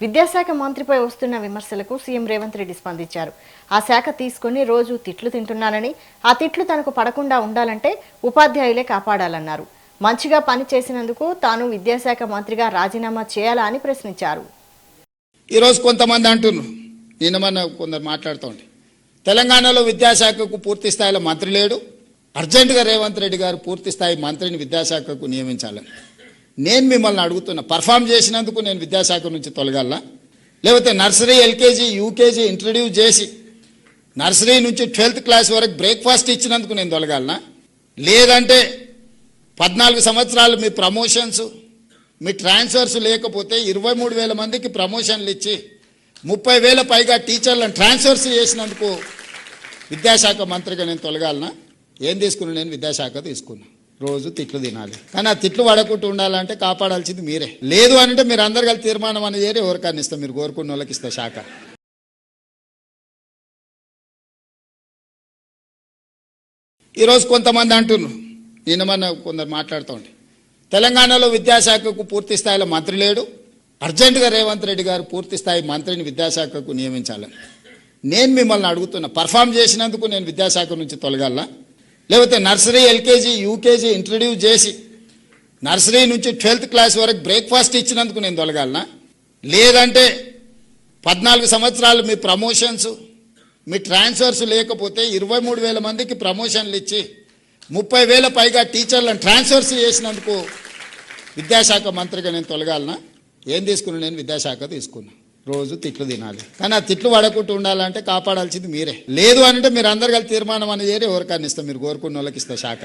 విద్యాశాఖ మంత్రిపై వస్తున్న విమర్శలకు సీఎం రేవంత్ రెడ్డి స్పందించారు. ఆ శాఖ తీసుకొని రోజు తిట్లు తింటున్నానని, ఆ తిట్లు తనకు పడకుండా ఉండాలంటే ఉపాధ్యాయులే కాపాడాలన్నారు. మంచిగా పని చేసినందుకు తాను విద్యాశాఖ మంత్రిగా రాజీనామా చేయాలా అని ప్రశ్నించారు. ఈ రోజు కొంతమంది అంటున్నారు, నిన్న కొందరు మాట్లాడుతోండి, తెలంగాణలో విద్యాశాఖకు పూర్తి స్థాయిలో మంత్రి లేడు, అర్జెంటుగా రేవంత్ రెడ్డి గారు పూర్తి స్థాయి మంత్రిని విద్యాశాఖకు నియమించాలని. నేను మిమ్మల్ని అడుగుతున్నా, పర్ఫామ్ చేసినందుకు నేను విద్యాశాఖ నుంచి తొలగాల, లేకపోతే నర్సరీ, ఎల్కేజీ, యూకేజీ ఇంట్రడ్యూస్ చేసి నర్సరీ నుంచి 12th క్లాస్ వరకు బ్రేక్ఫాస్ట్ ఇచ్చినందుకు నేను తొలగాలనా? లేదంటే 14 సంవత్సరాలు మీ ప్రమోషన్స్, మీ ట్రాన్స్ఫర్స్ లేకపోతే 23,000 మందికి ప్రమోషన్లు ఇచ్చి 30,000 పైగా టీచర్లను ట్రాన్స్ఫర్స్ చేసినందుకు విద్యాశాఖ మంత్రిగా నేను తొలగాలనా? ఏం తీసుకున్నా? నేను విద్యాశాఖ తీసుకున్నా. రోజు తిట్లు తినాలి, కానీ ఆ తిట్లు పడకుండా ఉండాలంటే కాపాడాల్సింది మీరే. లేదు అంటే మీరు అందరు కలిసి తీర్మానం అనేది ఎవరికన్నా ఇస్తాం, మీరు కోరుకున్న వాళ్ళకి ఇస్తా శాఖ. ఈరోజు కొంతమంది అంటున్నారు, నిన్న కొందరు మాట్లాడుతోండి, తెలంగాణలో విద్యాశాఖకు పూర్తి స్థాయిలో మంత్రి లేడు, అర్జెంటుగా రేవంత్ రెడ్డి గారు పూర్తి స్థాయి మంత్రిని విద్యాశాఖకు నియమించాలని. నేను మిమ్మల్ని అడుగుతున్నా, పర్ఫామ్ చేసినందుకు నేను విద్యాశాఖ నుంచి తొలగాల, లేకపోతే నర్సరీ, ఎల్కేజీ, యూకేజీ ఇంట్రడ్యూస్ చేసి నర్సరీ నుంచి 12th క్లాస్ వరకు బ్రేక్ఫాస్ట్ ఇచ్చినందుకు నేను తొలగాలనా? లేదంటే 14 సంవత్సరాలు మీ ప్రమోషన్స్, మీ ట్రాన్స్ఫర్స్ లేకపోతే 23,000 మందికి ప్రమోషన్లు ఇచ్చి 30,000 పైగా టీచర్లను ట్రాన్స్ఫర్స్ చేసినందుకు విద్యాశాఖ మంత్రిగా నేను తొలగాలనా? ఏం తీసుకున్నా? నేను విద్యాశాఖ తీసుకున్నా. రోజు తిట్లు తినాలి, కానీ ఆ తిట్లు పడకుండా ఉండాలంటే కాపాడాల్సింది మీరే. లేదు అంటే మీరు అందరు కలిసి తీర్మానం అనేది ఎవరికన్నా ఇస్తాం, మీరు కోరుకున్న వాళ్ళకి ఇస్తా శాఖ.